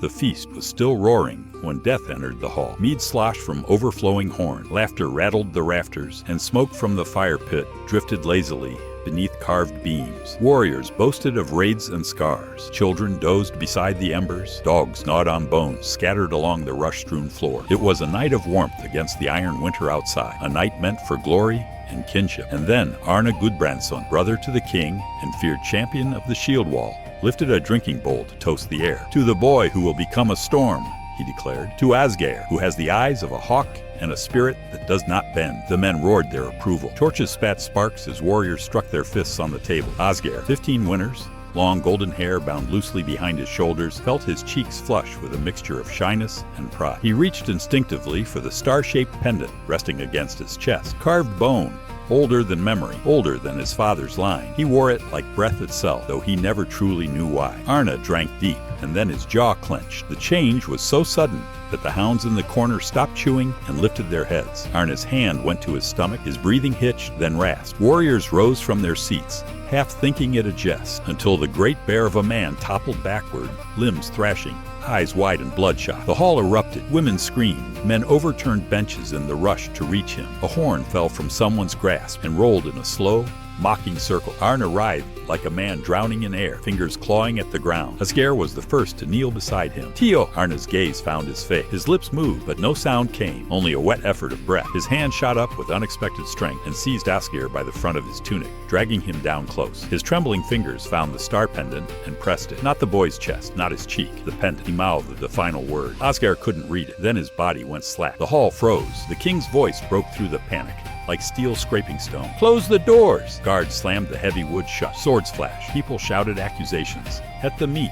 The feast was still roaring when death entered the hall. Mead sloshed from overflowing horn, laughter rattled the rafters, and smoke from the fire pit drifted lazily beneath carved beams. Warriors boasted of raids and scars. Children dozed beside the embers. Dogs gnawed on bones scattered along the rush-strewn floor. It was a night of warmth against the iron winter outside, a night meant for glory and kinship. And then Arne Gudbrandsson, brother to the king and feared champion of the shield wall, lifted a drinking bowl to toast the air. "To the boy who will become a storm," he declared. "To Ásgeirr, who has the eyes of a hawk and a spirit that does not bend." The men roared their approval. Torches spat sparks as warriors struck their fists on the table. Ásgeirr, 15 winters, long golden hair bound loosely behind his shoulders, felt his cheeks flush with a mixture of shyness and pride. He reached instinctively for the star-shaped pendant resting against his chest. Carved bone, older than memory, older than his father's line. He wore it like breath itself, though he never truly knew why. Arne drank deep, and then his jaw clenched. The change was so sudden that the hounds in the corner stopped chewing and lifted their heads. Arne's hand went to his stomach, his breathing hitched, then rasped. Warriors rose from their seats, half thinking it a jest, until the great bear of a man toppled backward, limbs thrashing, eyes wide and bloodshot. The hall erupted. Women screamed. Men overturned benches in the rush to reach him. A horn fell from someone's grasp and rolled in a slow, mocking circle. Arne writhed like a man drowning in air, fingers clawing at the ground. Ásgeirr was the first to kneel beside him. "Tio!" Arne's gaze found his face. His lips moved, but no sound came, only a wet effort of breath. His hand shot up with unexpected strength and seized Ásgeirr by the front of his tunic, dragging him down close. His trembling fingers found the star pendant and pressed it. Not the boy's chest, not his cheek, the pendant. He mouthed the final word. Ásgeirr couldn't read it. Then his body went slack. The hall froze. The king's voice broke through the panic like steel scraping stone. "Close the doors!" Guards slammed the heavy wood shut. Swords flashed. People shouted accusations. At the meat,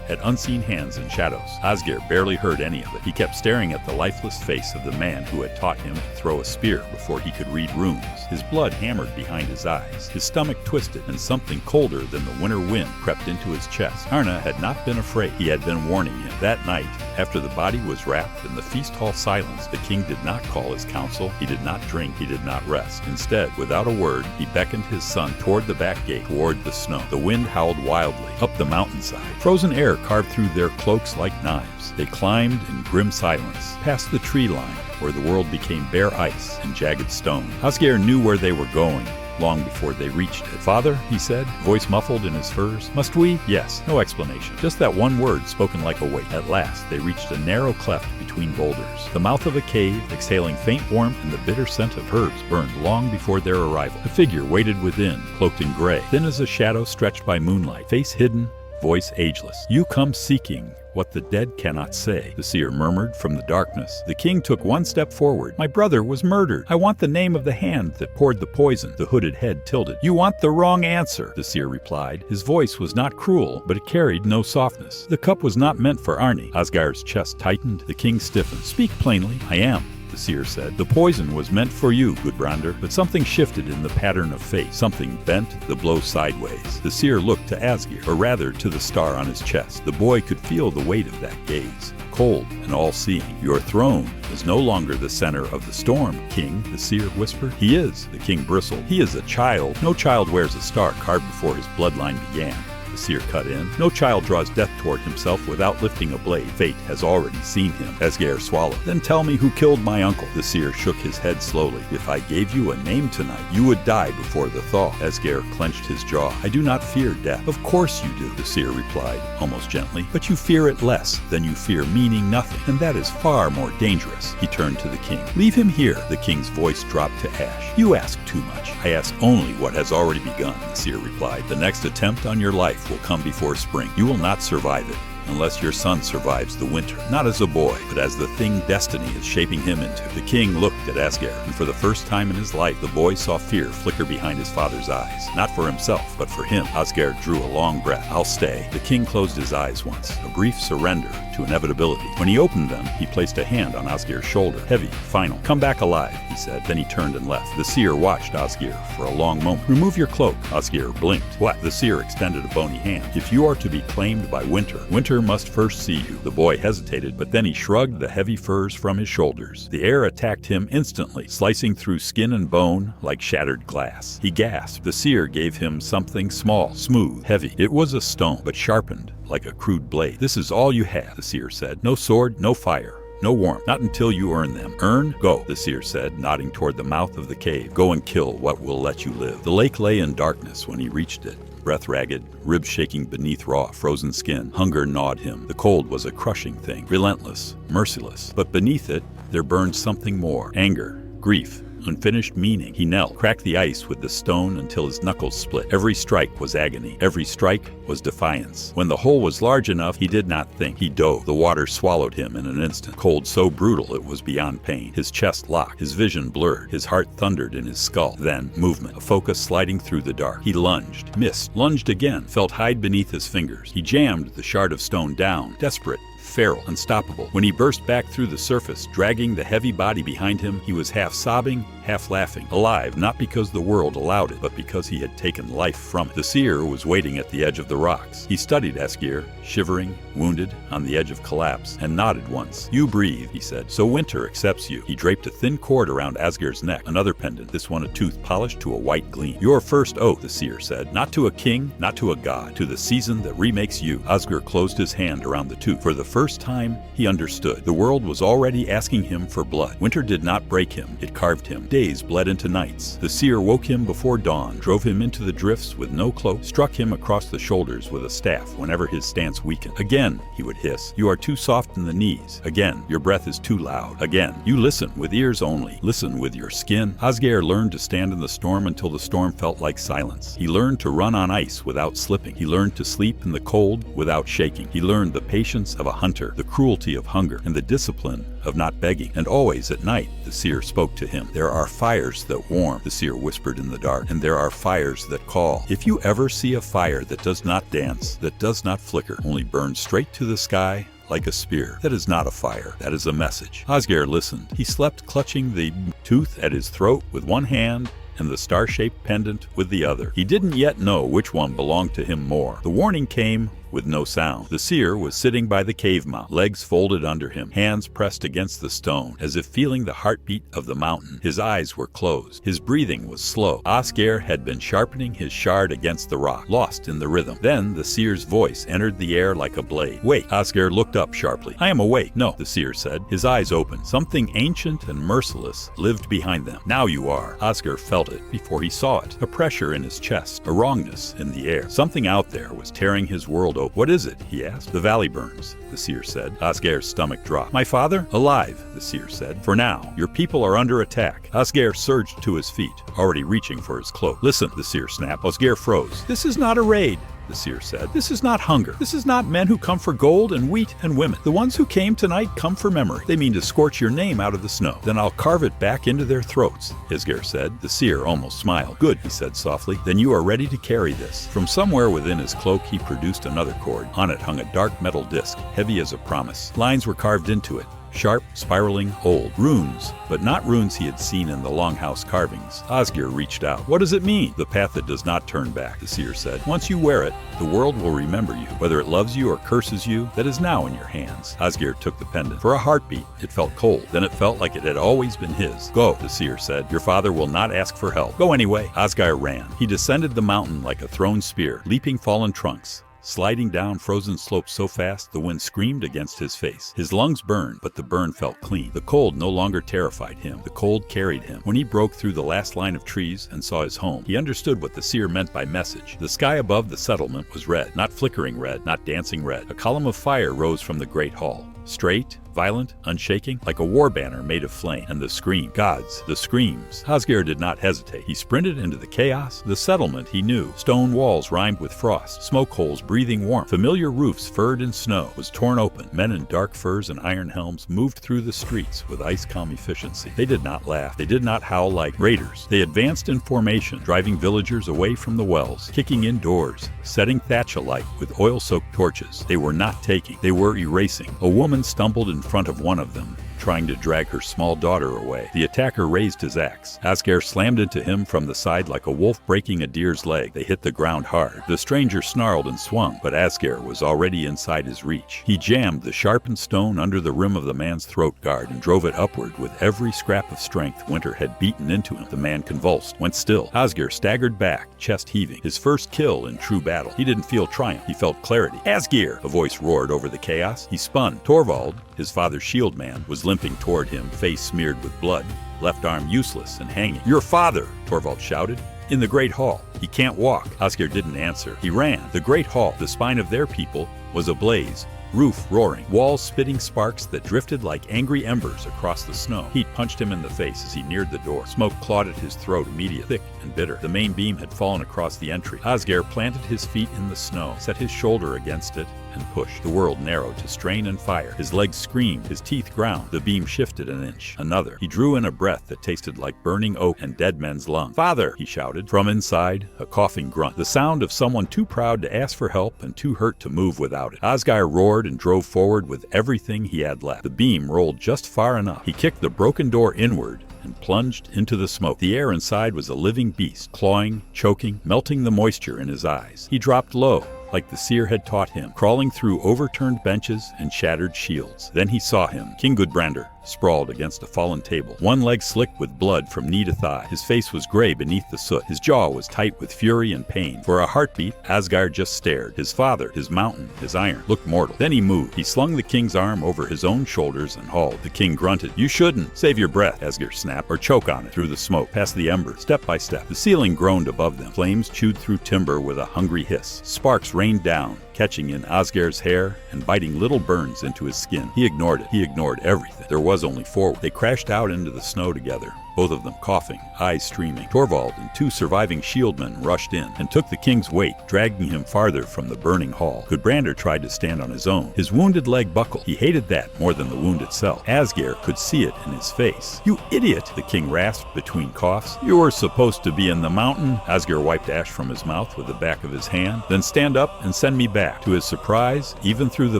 at unseen hands and shadows. Ásgeirr barely heard any of it. He kept staring at the lifeless face of the man who had taught him to throw a spear before he could read runes. His blood hammered behind his eyes. His stomach twisted, and something colder than the winter wind crept into his chest. Arne had not been afraid. He had been warning him. That night, after the body was wrapped in the feast hall silence, the king did not call his council. He did not drink. He did not rest. Instead, without a word, he beckoned his son toward the back gate, toward the snow. The wind howled wildly up the mountainside. Frozen air carved through their cloaks like knives. They climbed in grim silence, past the tree line, where the world became bare ice and jagged stone. Ásgeirr knew where they were going long before they reached it. "Father," he said, voice muffled in his furs, "must we?" Yes. No explanation. Just that one word spoken like a weight. At last, they reached a narrow cleft between boulders. The mouth of a cave, exhaling faint warmth and the bitter scent of herbs, burned long before their arrival. A figure waited within, cloaked in gray, thin as a shadow stretched by moonlight, face hidden, voice ageless. "You come seeking what the dead cannot say," the seer murmured from the darkness. The king took one step forward. "My brother was murdered. I want the name of the hand that poured the poison." The hooded head tilted. "You want the wrong answer," the seer replied. His voice was not cruel, but it carried no softness. "The cup was not meant for Arne." Ásgeirr's chest tightened. The king stiffened. "Speak plainly." "I am," the seer said. "The poison was meant for you, Gudbrandur." But something shifted in the pattern of fate. Something bent the blow sideways. The seer looked to Ásgeirr, or rather to the star on his chest. The boy could feel the weight of that gaze, cold and all-seeing. "Your throne is no longer the center of the storm, king," the seer whispered. "He is," the king bristled. "He is a child. No child wears a star carved before his bloodline began," the seer cut in. "No child draws death toward himself without lifting a blade. Fate has already seen him." Ásgeirr swallowed. "Then tell me who killed my uncle." The seer shook his head slowly. "If I gave you a name tonight, you would die before the thaw." Ásgeirr clenched his jaw. "I do not fear death." "Of course you do," the seer replied, almost gently. "But you fear it less than you fear meaning nothing, and that is far more dangerous." He turned to the king. "Leave him here." The king's voice dropped to ash. "You ask too much." "I ask only what has already begun," the seer replied. "The next attempt on your life will come before spring. You will not survive it unless your son survives the winter, not as a boy, but as the thing destiny is shaping him into." The king looked at Ásgeirr, and for the first time in his life, the boy saw fear flicker behind his father's eyes. Not for himself, but for him. Ásgeirr drew a long breath. "I'll stay." The king closed his eyes once, a brief surrender to inevitability. When he opened them, he placed a hand on Ásgeirr's shoulder, heavy, final. "Come back alive," he said. Then he turned and left. The seer watched Ásgeirr for a long moment. "Remove your cloak." Ásgeirr blinked. "What?" The seer extended a bony hand. "If you are to be claimed by winter, winter must first see you." The boy hesitated, but then he shrugged the heavy furs from his shoulders. The air attacked him instantly, slicing through skin and bone like shattered glass. He gasped. The seer gave him something small, smooth, heavy. It was a stone, but sharpened like a crude blade. "This is all you have," the seer said. No sword, no fire. No warmth, not until you earn them. Earn? Go, the seer said, nodding toward the mouth of the cave. Go and kill what will let you live. The lake lay in darkness when he reached it. Breath ragged, ribs shaking beneath raw, frozen skin. Hunger gnawed him. The cold was a crushing thing, relentless, merciless. But beneath it, there burned something more. Anger, grief, unfinished meaning. He knelt, cracked the ice with the stone until his knuckles split. Every strike was agony. Every strike was defiance. When the hole was large enough, he did not think. He dove. The water swallowed him in an instant. Cold so brutal it was beyond pain. His chest locked. His vision blurred. His heart thundered in his skull. Then, movement. A focus sliding through the dark. He lunged. Missed. Lunged again. Felt hide beneath his fingers. He jammed the shard of stone down. Desperate. Feral, unstoppable. When he burst back through the surface, dragging the heavy body behind him, he was half sobbing, half laughing. Alive, not because the world allowed it, but because he had taken life from it. The seer was waiting at the edge of the rocks. He studied Ásgeirr, shivering, wounded, on the edge of collapse, and nodded once. You breathe, he said, so winter accepts you. He draped a thin cord around Ásgeirr's neck, another pendant, this one a tooth polished to a white gleam. Your first oath, the seer said, not to a king, not to a god, to the season that remakes you. Ásgeirr closed his hand around the tooth. For the first time, he understood. The world was already asking him for blood. Winter did not break him, it carved him. Days bled into nights. The seer woke him before dawn, drove him into the drifts with no cloak, struck him across the shoulders with a staff whenever his stance weakened. Again, he would hiss, you are too soft in the knees. Again, your breath is too loud. Again, you listen with ears only. Listen with your skin. Ásgeirr learned to stand in the storm until the storm felt like silence. He learned to run on ice without slipping. He learned to sleep in the cold without shaking. He learned the patience of a hunter, the cruelty of hunger, and the discipline of not begging. And always at night, the seer spoke to him. There are fires that warm, the seer whispered in the dark, and there are fires that call. If you ever see a fire that does not dance, that does not flicker, only burns straight to the sky, like a spear, that is not a fire, that is a message. Ásgeirr listened. He slept clutching the tooth at his throat with one hand and the star-shaped pendant with the other. He didn't yet know which one belonged to him more. The warning came with no sound. The seer was sitting by the cave mouth, legs folded under him, hands pressed against the stone, as if feeling the heartbeat of the mountain. His eyes were closed. His breathing was slow. Ásgeirr had been sharpening his shard against the rock, lost in the rhythm. Then the seer's voice entered the air like a blade. Wait! Ásgeirr looked up sharply. I am awake. No, the seer said. His eyes opened. Something ancient and merciless lived behind them. Now you are. Ásgeirr felt it before he saw it. A pressure in his chest, a wrongness in the air. Something out there was tearing his world open. What is it? He asked. The valley burns, the seer said. Ásgeirr's stomach dropped. My father? Alive, the seer said. For now, your people are under attack. Ásgeirr surged to his feet, already reaching for his cloak. Listen, the seer snapped. Ásgeirr froze. This is not a raid, the seer said. This is not hunger. This is not men who come for gold and wheat and women. The ones who came tonight come for memory. They mean to scorch your name out of the snow. Then I'll carve it back into their throats, Ásgeirr said. The seer almost smiled. Good, he said softly. Then you are ready to carry this. From somewhere within his cloak, he produced another cord. On it hung a dark metal disc, heavy as a promise. Lines were carved into it. Sharp, spiraling, old. Runes, but not runes he had seen in the longhouse carvings. Ásgeirr reached out. What does it mean? The path that does not turn back, the seer said. Once you wear it, the world will remember you. Whether it loves you or curses you, that is now in your hands. Ásgeirr took the pendant. For a heartbeat, it felt cold. Then it felt like it had always been his. Go, the seer said. Your father will not ask for help. Go anyway. Ásgeirr ran. He descended the mountain like a thrown spear, leaping fallen trunks, sliding down frozen slopes so fast the wind screamed against his face. His lungs burned, but the burn felt clean. The cold no longer terrified him. The cold carried him. When he broke through the last line of trees and saw his home, he understood what the seer meant by message. The sky above the settlement was red, not flickering red, not dancing red. A column of fire rose from the great hall. Straight, violent, unshaking, like a war banner made of flame. And the scream. Gods, the screams. Ásgeirr did not hesitate. He sprinted into the chaos. The settlement he knew. Stone walls rimed with frost. Smoke holes breathing warmth. Familiar roofs furred in snow. Was torn open. Men in dark furs and iron helms moved through the streets with ice-calm efficiency. They did not laugh. They did not howl like raiders. They advanced in formation, driving villagers away from the wells, kicking in doors, setting thatch alight with oil-soaked torches. They were not taking. They were erasing. A woman stumbled in front of one of them, trying to drag her small daughter away. The attacker raised his axe. Ásgeirr slammed into him from the side like a wolf breaking a deer's leg. They hit the ground hard. The stranger snarled and swung, but Ásgeirr was already inside his reach. He jammed the sharpened stone under the rim of the man's throat guard and drove it upward with every scrap of strength Winter had beaten into him. The man convulsed, went still. Ásgeirr staggered back, chest heaving. His first kill in true battle. He didn't feel triumph. He felt clarity. "Ásgeirr!" a voice roared over the chaos. He spun. Torvald, his father's shield man, was limping toward him, face smeared with blood, left arm useless and hanging. "Your father!" Torvald shouted. "In the Great Hall. He can't walk." Ásgeirr didn't answer. He ran. The Great Hall, the spine of their people, was ablaze. Roof roaring, walls spitting sparks that drifted like angry embers across the snow. Heat punched him in the face as he neared the door. Smoke clawed at his throat, immediate, thick and bitter. The main beam had fallen across the entry. Ásgeirr planted his feet in the snow, set his shoulder against it, and pushed. The world narrowed to strain and fire. His legs screamed, his teeth ground. The beam shifted an inch, another. He drew in a breath that tasted like burning oak and dead men's lungs. "Father!" he shouted. From inside, a coughing grunt. The sound of someone too proud to ask for help and too hurt to move without it. Ásgeirr roared and drove forward with everything he had left. The beam rolled just far enough. He kicked the broken door inward and plunged into the smoke. The air inside was a living beast, clawing, choking, melting the moisture in his eyes. He dropped low, like the seer had taught him, crawling through overturned benches and shattered shields. Then he saw him, King Gudbrandur, sprawled against a fallen table, one leg slicked with blood from knee to thigh. His face was gray beneath the soot. His jaw was tight with fury and pain. For a heartbeat, Ásgeirr just stared. His father, his mountain, his iron, looked mortal. Then he moved. He slung the king's arm over his own shoulders and hauled. The king grunted. "You shouldn't. Save your breath," Ásgeirr snapped, "or choke on it." Through the smoke, past the embers, step by step. The ceiling groaned above them. Flames chewed through timber with a hungry hiss. Sparks rained down, catching in Ásgeirr's hair and biting little burns into his skin. He ignored it. He ignored everything. There was only forward. They crashed out into the snow together, both of them coughing, eyes streaming. Torvald and two surviving shieldmen rushed in and took the king's weight, dragging him farther from the burning hall. Gudbrandur tried to stand on his own. His wounded leg buckled. He hated that more than the wound itself. Ásgeirr could see it in his face. "You idiot!" the king rasped between coughs. "You were supposed to be in the mountain." Ásgeirr wiped ash from his mouth with the back of his hand. "Then stand up and send me back." To his surprise, even through the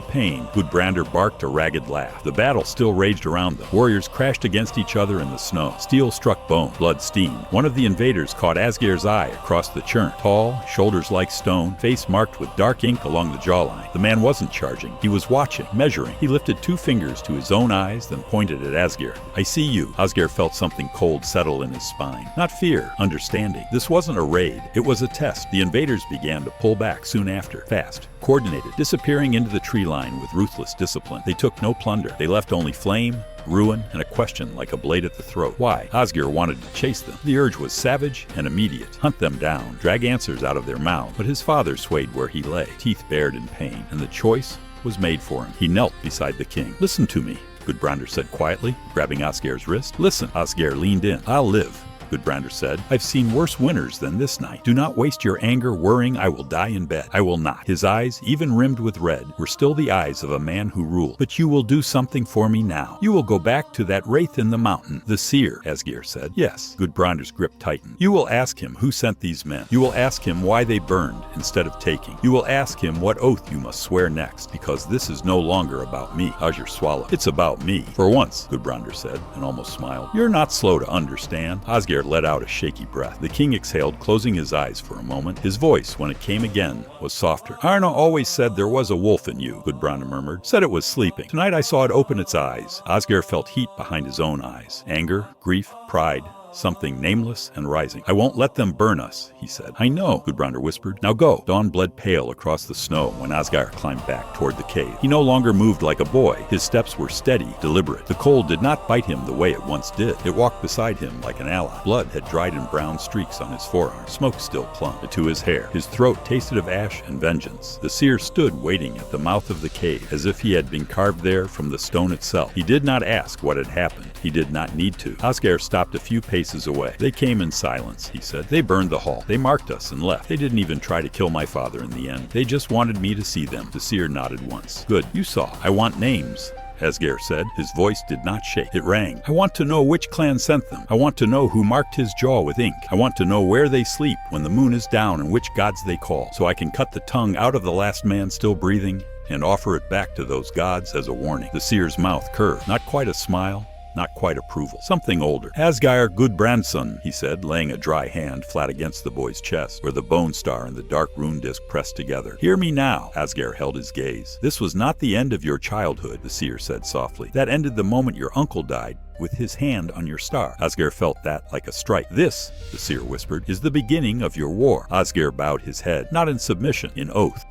pain, Gudbrandur barked a ragged laugh. The battle still raged around them. Warriors crashed against each other in the snow. Steel struck bone. Blood steamed. One of the invaders caught Ásgeirr's eye across the churn. Tall, shoulders like stone, face marked with dark ink along the jawline. The man wasn't charging. He was watching, measuring. He lifted two fingers to his own eyes, then pointed at Ásgeirr. "I see you." Ásgeirr felt something cold settle in his spine. Not fear, understanding. This wasn't a raid. It was a test. The invaders began to pull back soon after. Fast, coordinated, disappearing into the tree line with ruthless discipline. They took no plunder. They left only flame, ruin, and a question like a blade at the throat. Why? Ásgeirr wanted to chase them. The urge was savage and immediate. Hunt them down, drag answers out of their mouths. But his father swayed where he lay, teeth bared in pain, and the choice was made for him. He knelt beside the king. "Listen to me," Gudbrandur said quietly, grabbing Ásgeirr's wrist. "Listen." Ásgeirr leaned in. "I'll live," Gudbrandur said. "I've seen worse winters than this night. Do not waste your anger worrying I will die in bed. I will not." His eyes, even rimmed with red, were still the eyes of a man who ruled. "But you will do something for me now. You will go back to that wraith in the mountain." "The seer," Ásgeirr said. "Yes." Gudbrandur's grip tightened. "You will ask him who sent these men. You will ask him why they burned instead of taking. You will ask him what oath you must swear next, because this is no longer about me." Ásgeirr swallowed. "It's about me. For once," Gudbrandur said, and almost smiled. "You're not slow to understand." Ásgeirr let out a shaky breath. The king exhaled, closing his eyes for a moment. His voice, when it came again, was softer. "Arna always said there was a wolf in you," Gudbrandur murmured. "Said it was sleeping. Tonight I saw it open its eyes." Ásgeirr felt heat behind his own eyes. Anger, grief, pride. Something nameless and rising. "I won't let them burn us," he said. "I know," Gudbrandur whispered. "Now go." Dawn bled pale across the snow when Ásgeirr climbed back toward the cave. He no longer moved like a boy. His steps were steady, deliberate. The cold did not bite him the way it once did. It walked beside him like an ally. Blood had dried in brown streaks on his forearm. Smoke still clung to his hair. His throat tasted of ash and vengeance. The seer stood waiting at the mouth of the cave, as if he had been carved there from the stone itself. He did not ask what had happened. He did not need to. Ásgeirr stopped a few paces away. "They came in silence," he said. "They burned the hall. They marked us and left. They didn't even try to kill my father in the end. They just wanted me to see them." The seer nodded once. "Good. You saw. I want names," Ásgeirr said. His voice did not shake. It rang. "I want to know which clan sent them. I want to know who marked his jaw with ink. I want to know where they sleep when the moon is down and which gods they call, so I can cut the tongue out of the last man still breathing and offer it back to those gods as a warning. The seer's mouth curved, not quite a smile, not quite approval. Something older. Ásgeirr, good grandson, he said, laying a dry hand flat against the boy's chest, where the bone star and the dark rune disc pressed together. Hear me now. Ásgeirr held his gaze. This was not the end of your childhood, the seer said softly. That ended the moment your uncle died, with his hand on your star. Ásgeirr felt that like a strike. This, the seer whispered, is the beginning of your war. Ásgeirr bowed his head, not in submission, in oath.